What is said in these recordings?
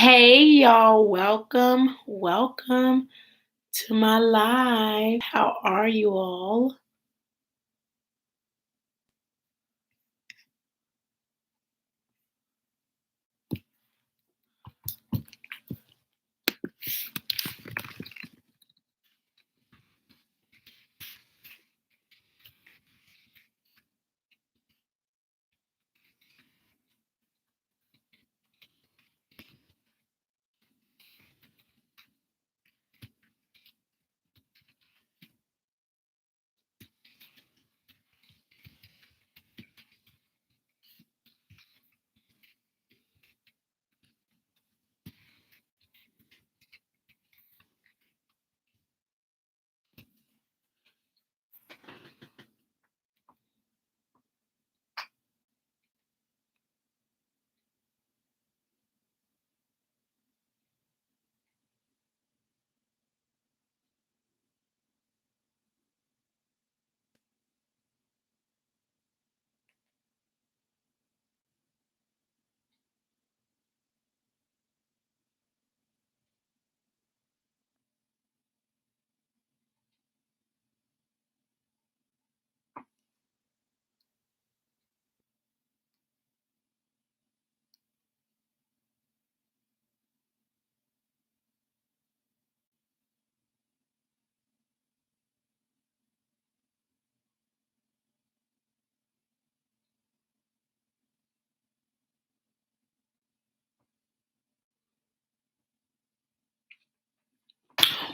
Hey y'all, welcome to my live. How are you all?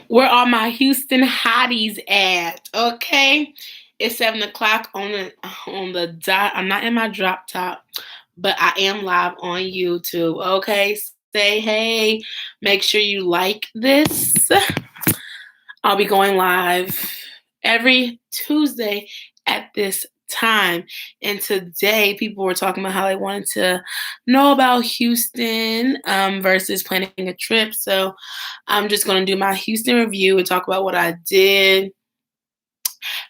Where are my Houston hotties at? Okay. It's 7 o'clock on the dot. I'm not in my drop top, but I am live on YouTube. Okay. Say hey. Make sure you like this. I'll be going live every Tuesday at this time. And today, people were talking about how they wanted to know about Houston versus planning a trip. So I'm just going to do my Houston review and talk about what I did.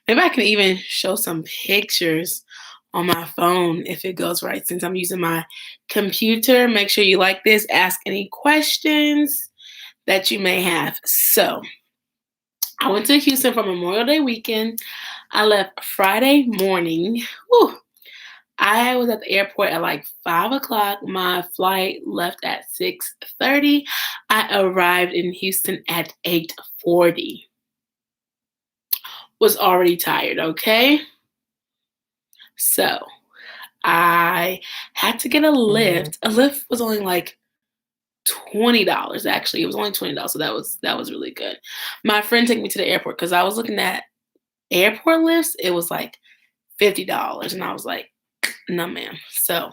Maybe I can even show some pictures on my phone if it goes right since I'm using my computer. Make sure you like this, ask any questions that you may have. So, I went to Houston for Memorial Day weekend. I left Friday morning. Whew. I was at the airport at like 5 o'clock. My flight left at 6:30. I arrived in Houston at 8:40. Was already tired, okay? So I had to get a lift. A lift was only like $20 actually. It was only $20. So that was really good. My friend took me to the airport because I was looking at airport lifts. It was like $50. And I was like, no, ma'am. So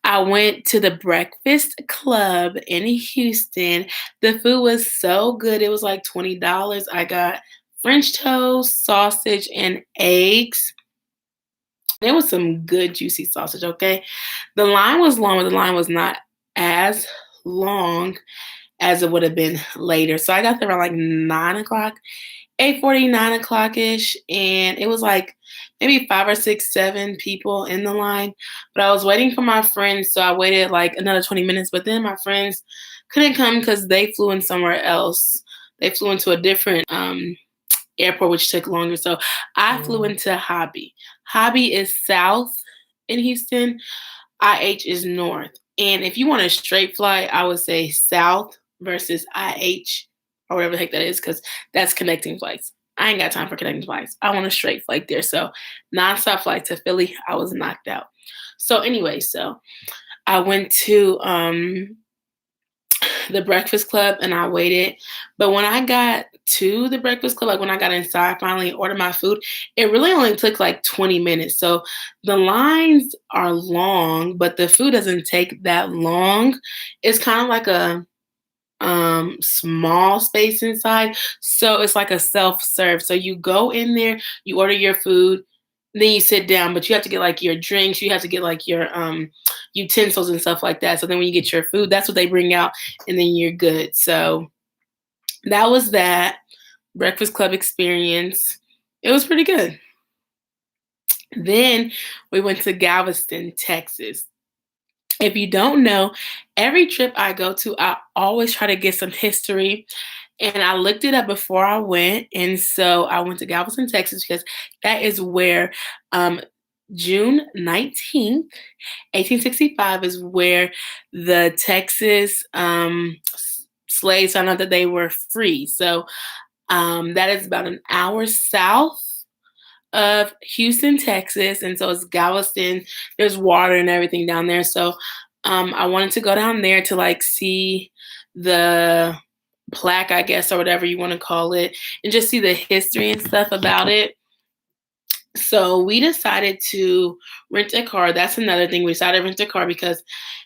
I went to the Breakfast Club in Houston. The food was so good. It was like $20. I got French toast, sausage, and eggs. There was some good juicy sausage, okay? The line was long, but the line was not as long as it would have been later. So I got there around like 9 o'clock. 8:40, 9 o'clock ish, and it was like maybe 5 or 6, 7 people in the line. But I was waiting for my friends, so I waited like another 20 minutes. But then my friends couldn't come because they flew in somewhere else. They flew into a different airport, which took longer. So I flew into Hobby. Hobby is south in Houston. IH is north. And if you want a straight flight, I would say south versus IH or whatever the heck that is, because that's connecting flights. I ain't got time for connecting flights. I want a straight flight there. So nonstop flight to Philly, I was knocked out. So anyway, so I went to the Breakfast Club and I waited. But when I got to the Breakfast Club, like when I got inside, finally ordered my food, it really only took like 20 minutes. So the lines are long, but the food doesn't take that long. It's kind of like a small space inside. So it's like a self-serve. So you go in there, you order your food, then you sit down, but you have to get like your drinks, you have to get like your utensils and stuff like that. So then when you get your food, that's what they bring out, and then you're good. So that was that Breakfast Club experience. It was pretty good. Then we went to Galveston, Texas. If you don't know, every trip I go to, I always try to get some history. And I looked it up before I went. And so I went to Galveston, Texas, because that is where um, June 19th, 1865 is where the Texas slaves found out that they were free. So that is about an hour south of Houston, Texas, and so it's Galveston. There's water and everything down there. So I wanted to go down there to like see the plaque, I guess, or whatever you want to call it, and just see the history and stuff about it. So we decided to rent a car. That's another thing. We decided to rent a car because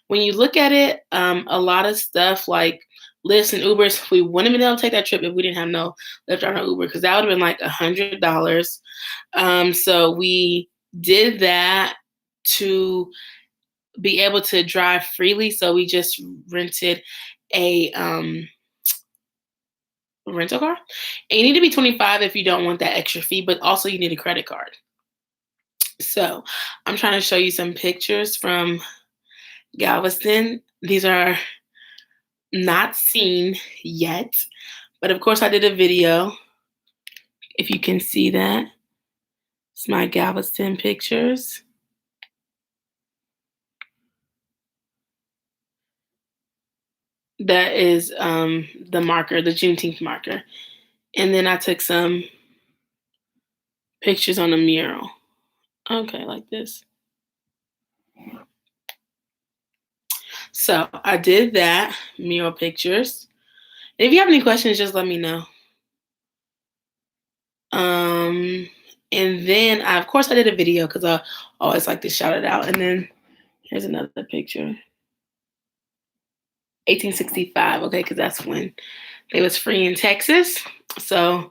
when you look at it, a lot of stuff like Lyfts and Ubers, we wouldn't have been able to take that trip if we didn't have no Lyft or no Uber because that would have been like $100. So we did that to be able to drive freely. So we just rented a rental car. And you need to be 25 if you don't want that extra fee, but also you need a credit card. So I'm trying to show you some pictures from Galveston. These are not seen yet, but of course I did a video. If you can see that, it's my Galveston pictures. That is the marker, the Juneteenth marker. And then I took some pictures on a mural. Okay, like this. So I did that, mural pictures. If you have any questions, just let me know. And then of course I did a video because I always like to shout it out. And then here's another picture. 1865, okay, because that's when they was free in Texas. So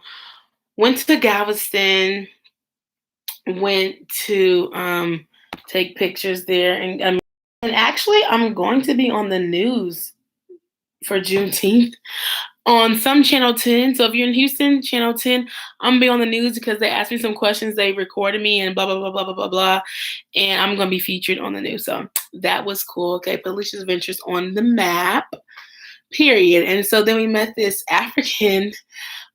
went to Galveston, went to take pictures there, and actually I'm going to be on the news for Juneteenth on some Channel 10. So if you're in Houston, Channel 10, I'm gonna be on the news because they asked me some questions, they recorded me and blah blah blah blah blah blah blah, and I'm gonna be featured on the news. So that was cool. Okay, put Alieshias Adventures on the map. Period. And so then we met this African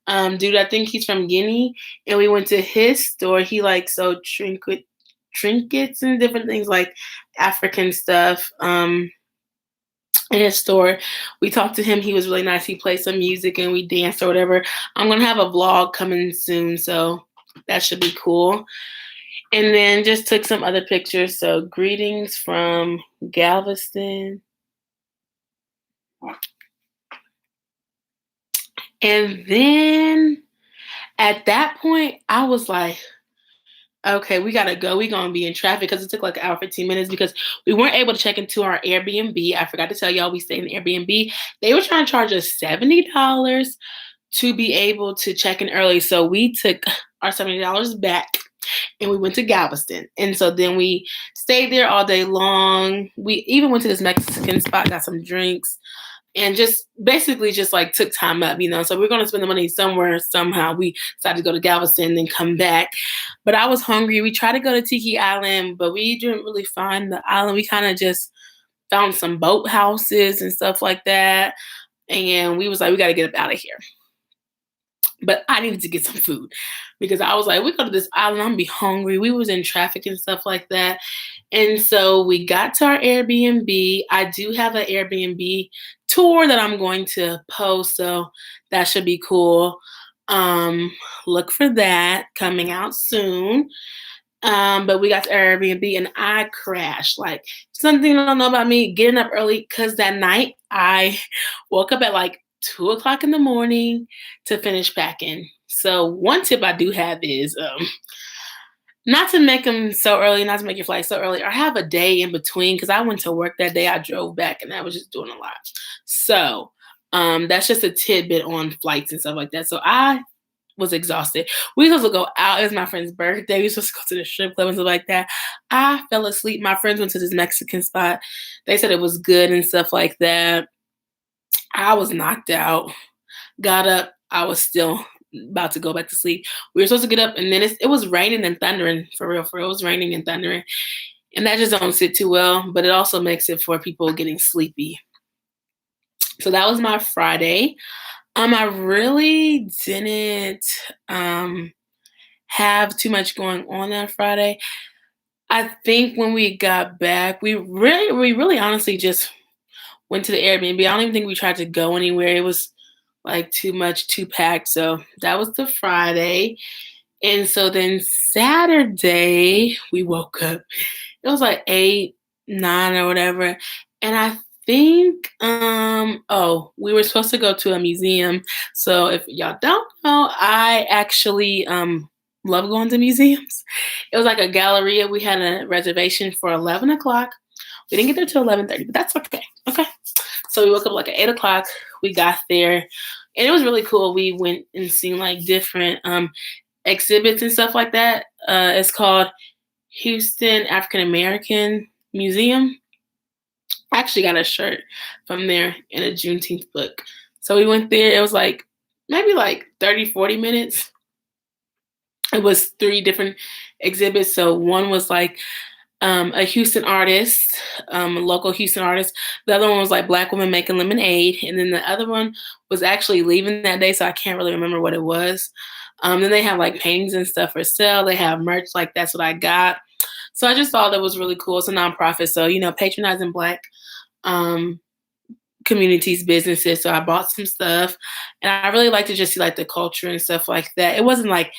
dude. I think he's from Guinea, and we went to his store. He like sold trinkets and different things like African stuff. In his store, we talked to him. He was really nice. He played some music and we danced or whatever. I'm gonna have a vlog coming soon, so that should be cool. And then just took some other pictures. So greetings from Galveston. And then at that point, I was like, okay, we gotta go. We're gonna be in traffic because it took like an hour, 15 minutes because we weren't able to check into our Airbnb. I forgot to tell y'all we stayed in Airbnb. They were trying to charge us $70 to be able to check in early. So we took our $70 back and we went to Galveston. And so then we stayed there all day long. We even went to this Mexican spot, got some drinks, and just basically just like took time up, you know. So we're gonna spend the money somewhere, somehow. We decided to go to Galveston and then come back. But I was hungry. We tried to go to Tiki Island, but we didn't really find the island. We kind of just found some boat houses and stuff like that. And we was like, we gotta get up out of here. But I needed to get some food because I was like, we go to this island, I'm gonna be hungry. We was in traffic and stuff like that. And so we got to our Airbnb. I do have an Airbnb tour that I'm going to post, so that should be cool. Look for that coming out soon. But we got to Airbnb and I crashed. Like something you don't know about me, getting up early because that night I woke up at like 2 o'clock in the morning to finish packing. So one tip I do have is not to make them so early, not to make your flight so early, or have a day in between because I went to work that day. I drove back and I was just doing a lot. So that's just a tidbit on flights and stuff like that. So I was exhausted. We were supposed to go out. It was my friend's birthday. We were supposed to go to the strip club and stuff like that. I fell asleep. My friends went to this Mexican spot. They said it was good and stuff like that. I was knocked out. Got up. I was still about to go back to sleep. We were supposed to get up, and then it was raining and thundering for real. It was raining and thundering, and that just don't sit too well. But it also makes it for people getting sleepy. So that was my Friday. I really didn't um have too much going on Friday. I think when we got back, we really honestly just went to the Airbnb. I don't even think we tried to go anywhere. It was like too much, too packed. So that was the Friday. And so then Saturday, we woke up. It was like 8, 9 or whatever. And I think we were supposed to go to a museum. So if y'all don't know, I actually love going to museums. It was like a galleria. We had a reservation for 11 o'clock. We didn't get there till 11:30, but that's okay. Okay. So we woke up like at 8 o'clock. We got there, and it was really cool. We went and seen like different exhibits and stuff like that. It's called Houston African American Museum. I actually got a shirt from there in a Juneteenth book. So we went there. It was like maybe like 30, 40 minutes. It was three different exhibits. So one was like a Houston artist, a local Houston artist. The other one was like Black women making lemonade, and then the other one was actually leaving that day, so I can't really remember what it was. Then they have like paintings and stuff for sale. They have merch, like that's what I got. So I just thought that was really cool. It's a nonprofit, so patronizing Black um, communities, businesses. So I bought some stuff, and I really like to just see like the culture and stuff like that. It wasn't like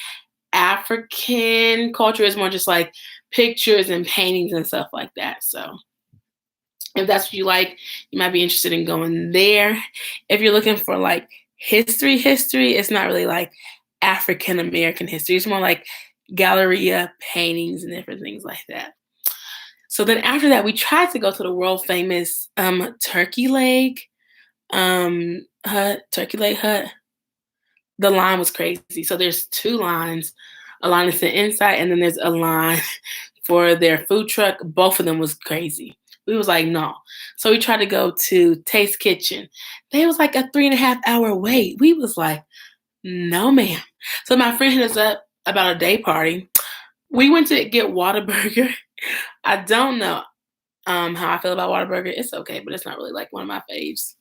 African culture; it's more just like pictures and paintings and stuff like that. So if that's what you like, you might be interested in going there. If you're looking for like history, it's not really like African American history. It's more like Galleria paintings and different things like that. So then after that, we tried to go to the world famous turkey leg hut. The line was crazy. So there's two lines. A line is the inside, and then there's a line for their food truck. Both of them was crazy. We was like, no. So we tried to go to Taste Kitchen. They was like a 3.5 hour wait. We was like, no, ma'am. So my friend hit us up about a day party. We went to get Whataburger. I don't know how I feel about Whataburger. It's okay, but it's not really like one of my faves.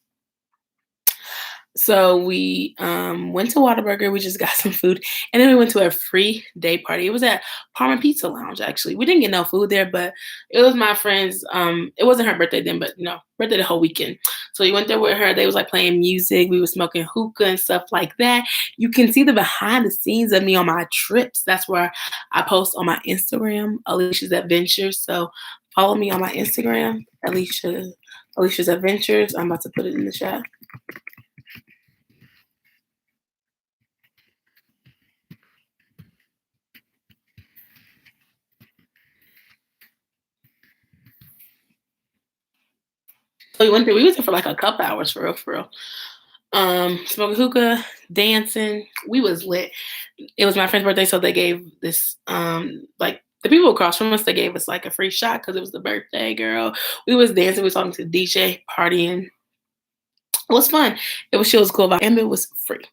So we went to Whataburger. We just got some food, and then we went to a free day party. It was at Parma Pizza Lounge. Actually, we didn't get no food there, but it was my friend's. It wasn't her birthday then, but birthday the whole weekend. So we went there with her. They was like playing music. We were smoking hookah and stuff like that. You can see the behind the scenes of me on my trips. That's where I post on my Instagram, Alieshias Adventures. So follow me on my Instagram, Alieshias Adventures. I'm about to put it in the chat. So we was there for like a couple hours for real, for real. Smoking hookah, dancing. We was lit. It was my friend's birthday, so they gave this like the people across from us, they gave us like a free shot because it was the birthday girl. We was dancing, we was talking to the DJ, partying. It was fun. She was cool about it, and it was free.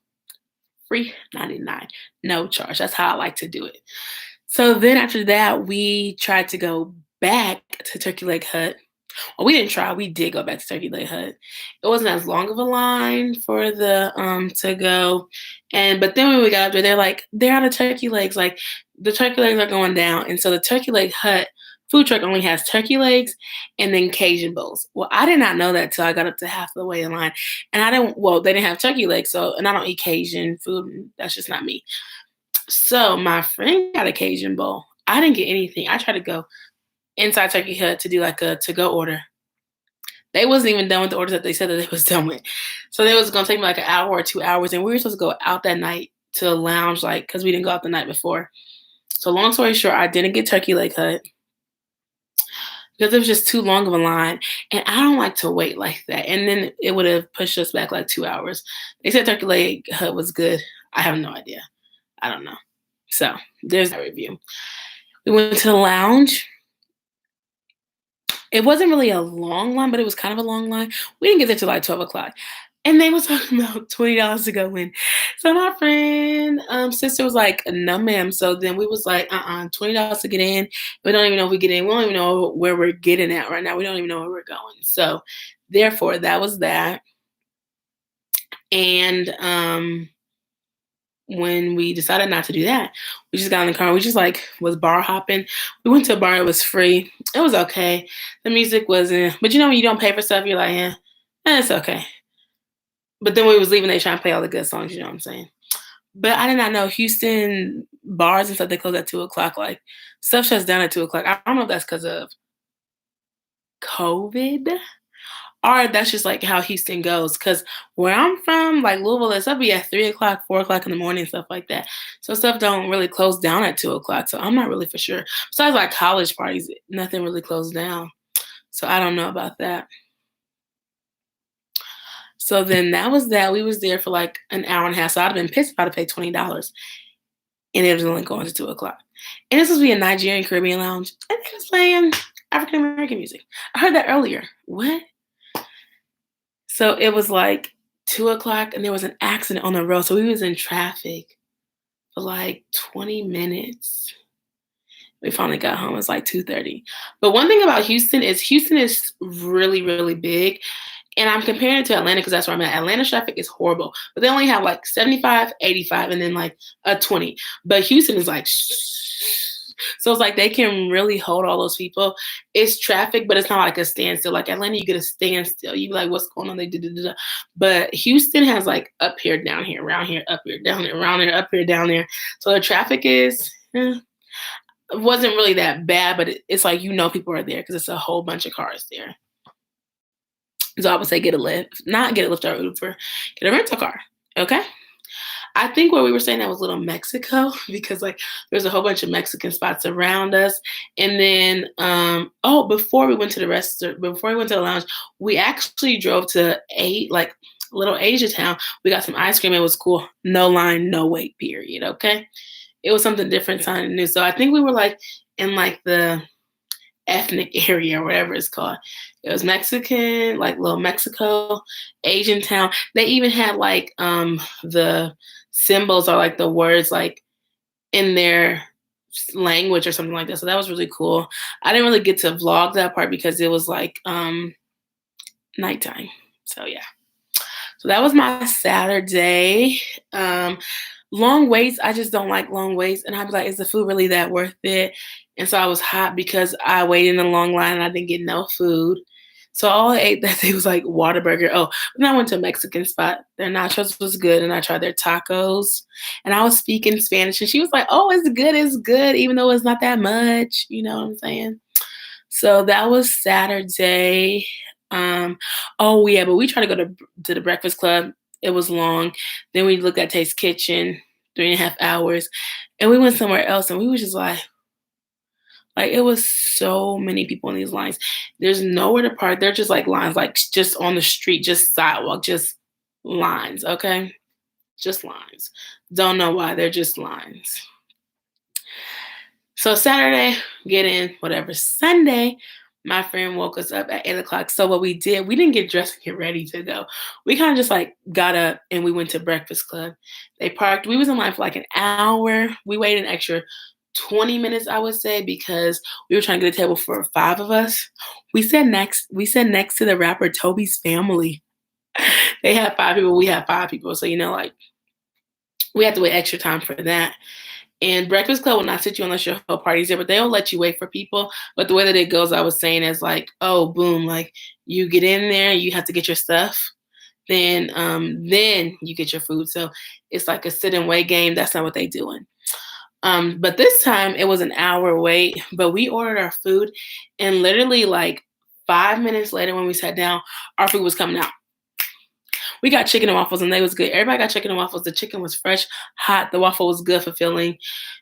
Free 99. No charge. That's how I like to do it. So then after that, we tried to go back to Turkey Leg Hut. Well, we didn't try. We did go back to Turkey Leg Hut. It wasn't as long of a line for the to go, but then when we got up there, they're out of turkey legs. Like the turkey legs are going down, and so the Turkey Leg Hut food truck only has turkey legs and then Cajun bowls. Well, I did not know that till I got up to half the way in line, and I didn't. Well, they didn't have turkey legs, and I don't eat Cajun food. That's just not me. So my friend got a Cajun bowl. I didn't get anything. I tried to go inside Turkey Hut to do like a to-go order. They wasn't even done with the orders that they said that they was done with. So they was gonna take me like an hour or 2 hours, and we were supposed to go out that night to a lounge, like because we didn't go out the night before. So long story short, I didn't get Turkey Leg Hut because it was just too long of a line, and I don't like to wait like that. And then it would have pushed us back like 2 hours. They said Turkey Leg Hut was good. I have no idea. I don't know. So there's that review. We went to the lounge. It wasn't really a long line, but it was kind of a long line. We didn't get there till like 12 o'clock. And they was talking about $20 to go in. So my friend, sister was like, no, ma'am. So then we was like, $20 to get in. We don't even know if we get in. We don't even know where we're getting at right now. We don't even know where we're going. So therefore, that was that. And when we decided not to do that, we just got in the car. We just like was bar hopping. We went to a bar. It was free. It was okay. The music wasn't, but you know when you don't pay for stuff, you're like, it's okay. But then when we was leaving, they trying to play all the good songs. You know what I'm saying? But I did not know Houston bars and stuff, they close at 2 o'clock. Like stuff shuts down at 2 o'clock. I don't know if that's because of COVID or that's just like how Houston goes. Cause where I'm from, like Louisville, it's up be at 3 o'clock, 4 o'clock in the morning, stuff like that. So stuff don't really close down at 2 o'clock. So I'm not really for sure. Besides like college parties, nothing really closed down. So I don't know about that. So then that was that. We was there for like an hour and a half. So I'd have been pissed if I'd have paid $20 and it was only going to 2 o'clock. And this was be a Nigerian Caribbean lounge. And they was playing African American music. I heard that earlier. What? So it was like 2 o'clock and there was an accident on the road. So we was in traffic for like 20 minutes. We finally got home. It was like 2:30. But one thing about Houston is really, really big. And I'm comparing it to Atlanta because that's where I'm at. Atlanta traffic is horrible, but they only have like 75, 85, and then like a 20. But Houston is like, so it's like they can really hold all those people. It's traffic, but it's not like a standstill. Like Atlanta, you get a standstill. You be like, what's going on? They do. But Houston has like up here, down here, around here, up here, down here, around there, up here, down there. So the traffic is. It wasn't really that bad, but it's like people are there because it's a whole bunch of cars there. So I would say get a lift, not get a lift or Uber, get a rental car. Okay. I think where we were staying at was Little Mexico because like there's a whole bunch of Mexican spots around us. And then before we went to before we went to the lounge, we actually drove to like Little Asia town. We got some ice cream. It was cool. No line, no wait, period. Okay. It was something different, something new. So I think we were like in like the ethnic area or whatever it's called. It was Mexican, like Little Mexico, Asian town. They even had like the symbols or like the words like in their language or something like that. So that was really cool. I didn't really get to vlog that part because it was like nighttime. So yeah. So that was my Saturday. Long waits, I just don't like long waits. And I'd be like, is the food really that worth it? And so I was hot because I waited in a long line and I didn't get no food. So all I ate that day was like Whataburger. Oh, then I went to a Mexican spot. Their nachos was good and I tried their tacos. And I was speaking Spanish and she was like, oh, it's good, even though it's not that much. You know what I'm saying? So that was Saturday. Oh yeah, but we tried to go to the Breakfast Club. It was long. Then we looked at Taste Kitchen, 3.5 hours, and we went somewhere else, and we was just like it was so many people in these lines. There's nowhere to park. They're just like lines, like just on the street, just sidewalk, just lines. Okay, just lines. Don't know why. They're just lines. So Saturday, get in, whatever. Sunday, my friend woke us up at 8 o'clock. So what we did, we didn't get dressed and get ready to go. We kind of just like got up and we went to Breakfast Club. They parked. We was in line for like an hour. We waited an extra 20 minutes, I would say, because we were trying to get a table for 5 of us. We sat next to the rapper Toby's family. They had 5 people. We had 5 people. So, like we had to wait extra time for that. And Breakfast Club will not sit you unless your whole party's there, but they'll let you wait for people. But the way that it goes, I was saying, is like, oh, boom, like you get in there, you have to get your stuff, then you get your food. So it's like a sit and wait game. That's not what they doing. But this time it was an hour wait, but we ordered our food, and literally like 5 minutes later when we sat down, our food was coming out. We got chicken and waffles and they was good. Everybody got chicken and waffles. The chicken was fresh, hot. The waffle was good, fulfilling.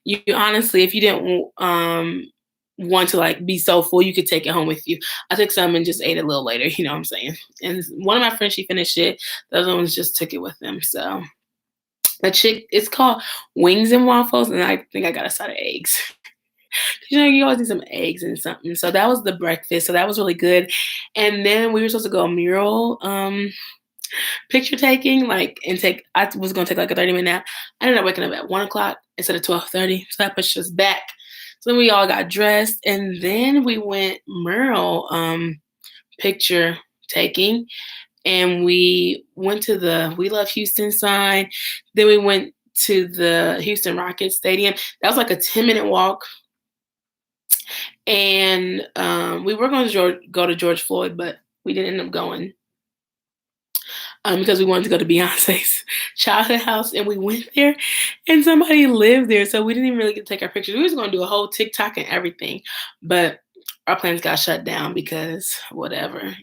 You honestly, if you didn't want to like be so full, you could take it home with you. I took some and just ate it a little later. You know what I'm saying? And one of my friends, she finished it. The other ones just took it with them. So it's called Wings and Waffles, and I think I got a side of eggs. You always need some eggs and something. So that was the breakfast. So that was really good. And then we were supposed to go mural picture taking, like, and take. I was gonna take like a 30-minute nap. I ended up waking up at 1 o'clock instead of 12:30, so that pushed us back. So then we all got dressed, and then we went mural picture taking, and we went to the "We Love Houston" sign. Then we went to the Houston Rockets Stadium. That was like a 10-minute walk, and we were going to go to George Floyd, but we didn't end up going because we wanted to go to Beyonce's childhood house, and we went there, and somebody lived there, so we didn't even really get to take our pictures. We was going to do a whole TikTok and everything, but our plans got shut down because whatever.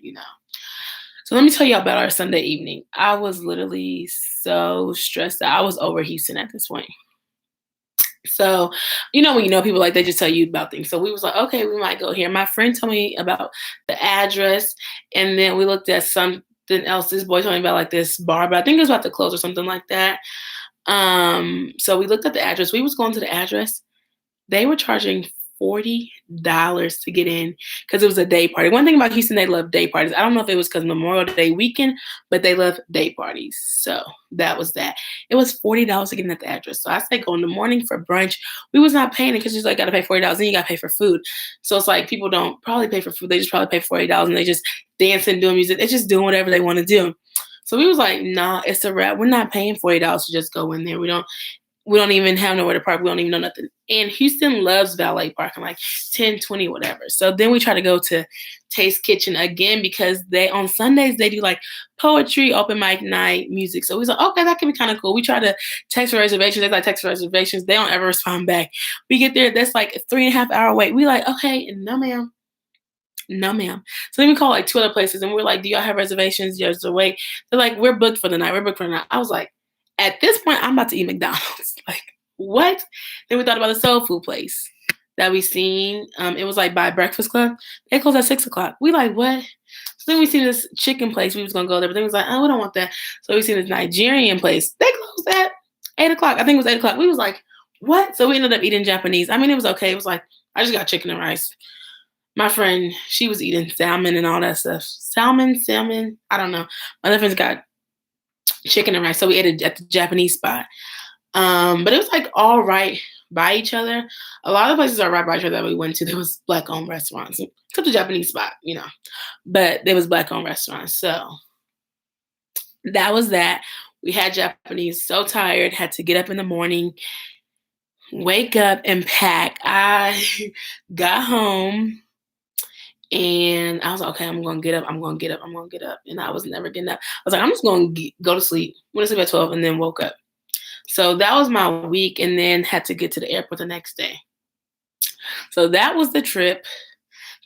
So let me tell you about our Sunday evening. I was literally so stressed out. I was over Houston at this point. So, when you know people, like, they just tell you about things. So we was like, okay, we might go here. My friend told me about the address, and then we looked at something else. This boy told me about like this bar, but I think it was about to close or something like that. So we looked at the address. We was going to the address. They were charging $40 to get in because it was a day party. One thing about Houston, they love day parties. I don't know if it was because Memorial Day weekend, but they love day parties. So that was that. It was $40 to get in at the address. So I said go in the morning for brunch. We was not paying it because you like got to pay $40, then you got to pay for food. So it's like people don't probably pay for food. They just probably pay $40 and they just dancing, doing music. They're just doing whatever they want to do. So we was like, nah, it's a wrap. We're not paying $40 to just go in there. We don't even have nowhere to park. We don't even know nothing. And Houston loves valet parking, like 10, 20, whatever. So then we try to go to Taste Kitchen again because on Sundays, they do like poetry, open mic night, music. So we was like, okay, that can be kind of cool. We try to text for reservations. They like text for reservations. They don't ever respond back. We get there. That's like a 3.5 hour wait. We like, okay, no, ma'am. No, ma'am. So then we call like 2 other places and we're like, do y'all have reservations? There's a wait. They're like, we're booked for the night. We're booked for the night. I was like, at this point, I'm about to eat McDonald's. Like, what? Then we thought about the soul food place that we seen. It was like by Breakfast Club. They closed at 6 o'clock. We like, what? So then we seen this chicken place. We was gonna go there, but then we was like, oh, we don't want that. So we seen this Nigerian place. They closed at 8 o'clock. I think it was 8 o'clock. We was like, what? So we ended up eating Japanese. I mean, it was okay. It was like, I just got chicken and rice. My friend, she was eating salmon and all that stuff. Salmon. I don't know. My other friends got chicken and rice. So we ate it at the Japanese spot. But it was like all right by each other. A lot of places are right by each other that we went to. There was black-owned restaurants. Except the Japanese spot. But there was black-owned restaurants. So that was that. We had Japanese, so tired, had to get up in the morning, wake up and pack. I got home and I was like, okay, I'm going to get up. I'm going to get up. I'm going to get up. And I was never getting up. I was like, I'm just going to go to sleep. Went to sleep at 12 and then woke up. So that was my week and then had to get to the airport the next day. So that was the trip.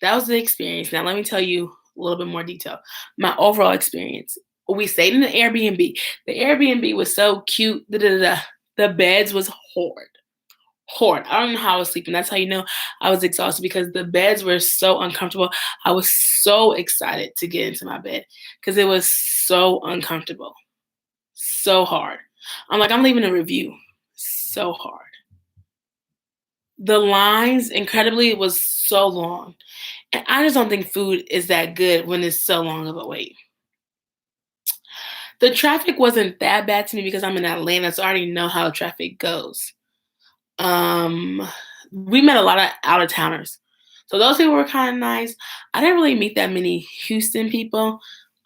That was the experience. Now, let me tell you a little bit more detail. My overall experience. We stayed in the Airbnb. The Airbnb was so cute. The beds was horrid. I don't know how I was sleeping. That's how you know I was exhausted because the beds were so uncomfortable. I was so excited to get into my bed because it was so uncomfortable. So hard. I'm like, I'm leaving a review. So hard. The lines, incredibly, was so long. And I just don't think food is that good when it's so long of a wait. The traffic wasn't that bad to me because I'm in Atlanta, so I already know how traffic goes. Um, we met a lot of out of towners. So those people were kind of nice. I didn't really meet that many Houston people.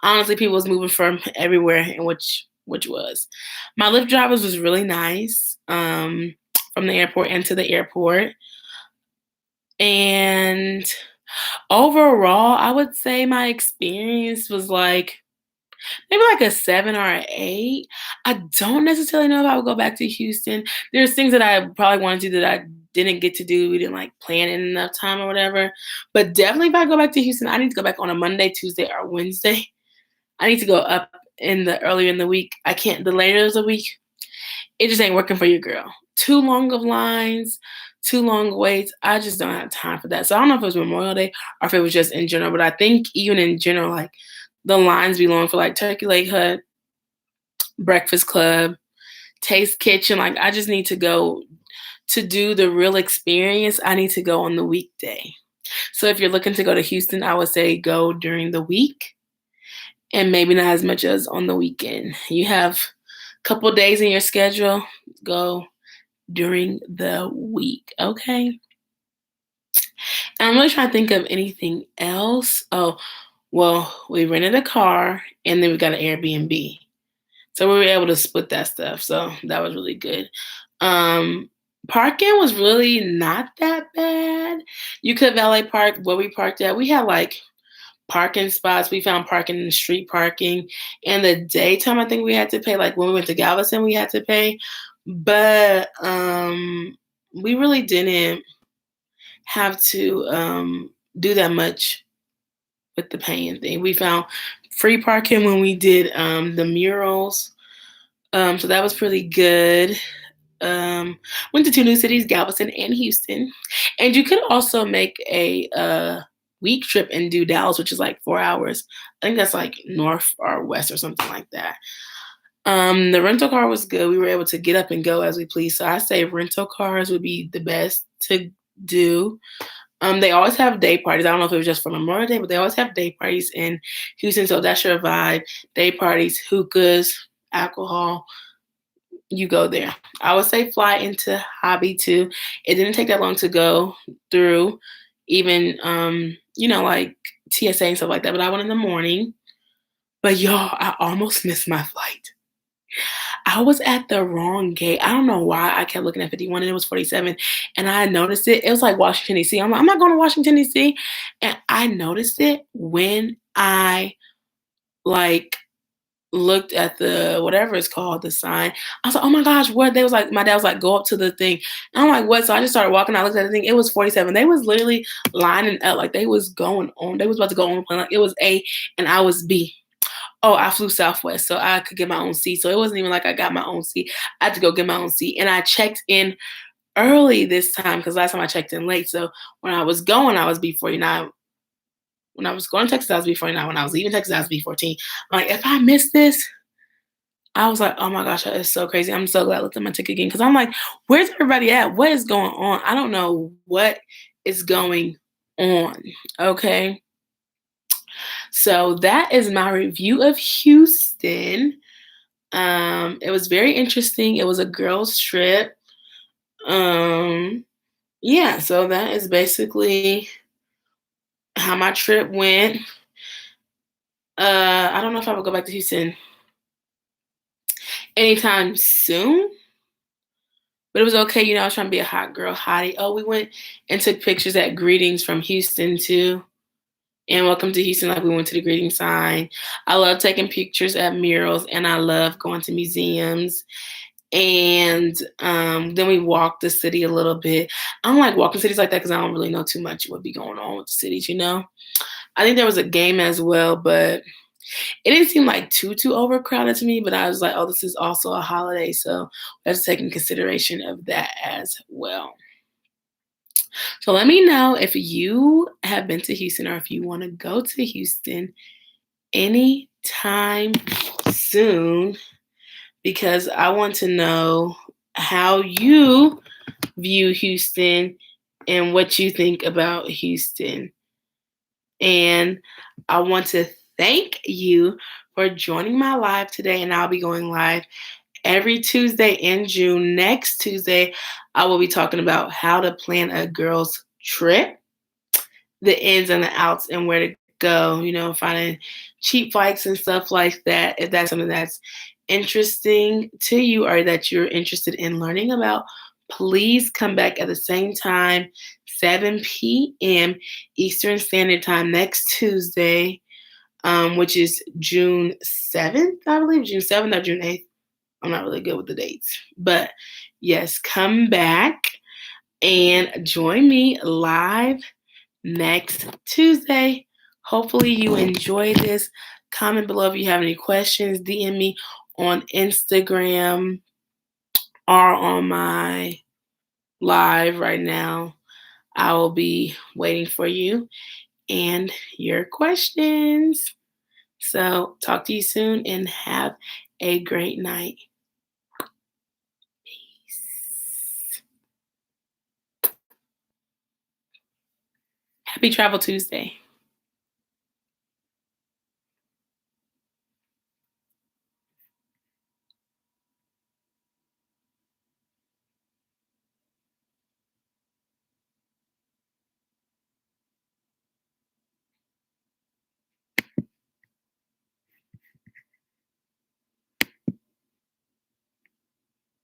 Honestly, people was moving from everywhere, and which was. My Lyft drivers was really nice. From the airport and to the airport. And overall, I would say my experience was like maybe like a 7 or an 8. I don't necessarily know if I would go back to Houston. There's things that I probably wanted to do that I didn't get to do. We didn't like plan in enough time or whatever. But definitely if I go back to Houston, I need to go back on a Monday, Tuesday, or Wednesday. I need to go up earlier in the week. I can't the later of the week. It just ain't working for your girl. Too long of lines, too long waits. I just don't have time for that. So I don't know if it was Memorial Day or if it was just in general, but I think even in general, like the lines be long for like Turkey Lake Hut, Breakfast Club, Taste Kitchen. Like I just need to go to do the real experience. I need to go on the weekday. So if you're looking to go to Houston, I would say go during the week. and maybe not as much as on the weekend. You have a couple days in your schedule, go during the week, okay? And I'm really trying to think of anything else. Oh, well, we rented a car and then we got an Airbnb. So we were able to split that stuff. So that was really good. Um, Parking was really not that bad. You could valet park where we parked at. We had like parking spots. We found parking in the street parking. In the daytime, I think we had to pay. Like when we went to Galveston, we had to pay. But we really didn't have to do that much with the paying thing. We found free parking when we did the murals. So that was pretty good. Went to two new cities, Galveston and Houston. And you could also make a week trip and do Dallas, which is like 4 hours. I think that's like north or west or something like that. The rental car was good. We were able to get up and go as we please. So I say rental cars would be the best to do. They always have day parties. I don't know if it was just for Memorial Day, but they always have day parties in Houston. So that's your vibe. Day parties, hookahs, alcohol. You go there. I would say fly into Hobby too. It didn't take that long to go through, even like TSA and stuff like that. But I went in the morning. But y'all, I almost missed my flight. I was at the wrong gate. I don't know why I kept looking at 51 and it was 47. And I noticed it. It was like Washington, D.C. I'm like, I'm not going to Washington, D.C. And I noticed it when I like looked at the whatever it's called, the sign. I was like, oh my gosh, what? They was like, my dad was like, go up to the thing. And I'm like, what? So I just started walking. I looked at the thing. It was 47. They was literally lining up like they was going on. They was about to go on the plane. Like it was A and I was B. Oh, I flew Southwest, so I could get my own seat. So it wasn't even like I got my own seat. I had to go get my own seat. And I checked in early this time because last time I checked in late. So when I was going, I was B49. When I was going to Texas, I was B49. When I was leaving Texas, I was B14. I'm like, if I miss this, I was like, oh my gosh, that is so crazy. I'm so glad I looked at my ticket again because I'm like, where's everybody at? What is going on? I don't know what is going on. Okay. So that is my review of Houston. It was very interesting. It was a girls' trip. Um, yeah, so that is basically how my trip went. I don't know if I would go back to Houston anytime soon, but it was okay. I was trying to be a hot girl, hottie. Oh, we went and took pictures at Greetings from Houston too. And welcome to Houston, like we went to the greeting sign. I love taking pictures at murals and I love going to museums. And then we walked the city a little bit. I don't like walking cities like that because I don't really know too much what be going on with the cities. I think there was a game as well, but it didn't seem like too overcrowded to me. But I was like, oh, this is also a holiday, so let's take in consideration of that as well. So let me know if you have been to Houston or if you want to go to Houston anytime soon because I want to know how you view Houston and what you think about Houston. And I want to thank you for joining my live today. And I'll be going live every Tuesday in June. Next Tuesday, I will be talking about how to plan a girls' trip, the ins and the outs, and where to go, finding cheap flights and stuff like that. If that's something that's interesting to you or that you're interested in learning about, please come back at the same time, 7 p.m. Eastern Standard Time next Tuesday, which is June 7th, I believe, June 7th or June 8th. I'm not really good with the dates. But yes, come back and join me live next Tuesday. Hopefully you enjoy this. Comment below if you have any questions. DM me on Instagram or on my live right now. I will be waiting for you and your questions. So talk to you soon and have a great night. Peace. Happy Travel Tuesday.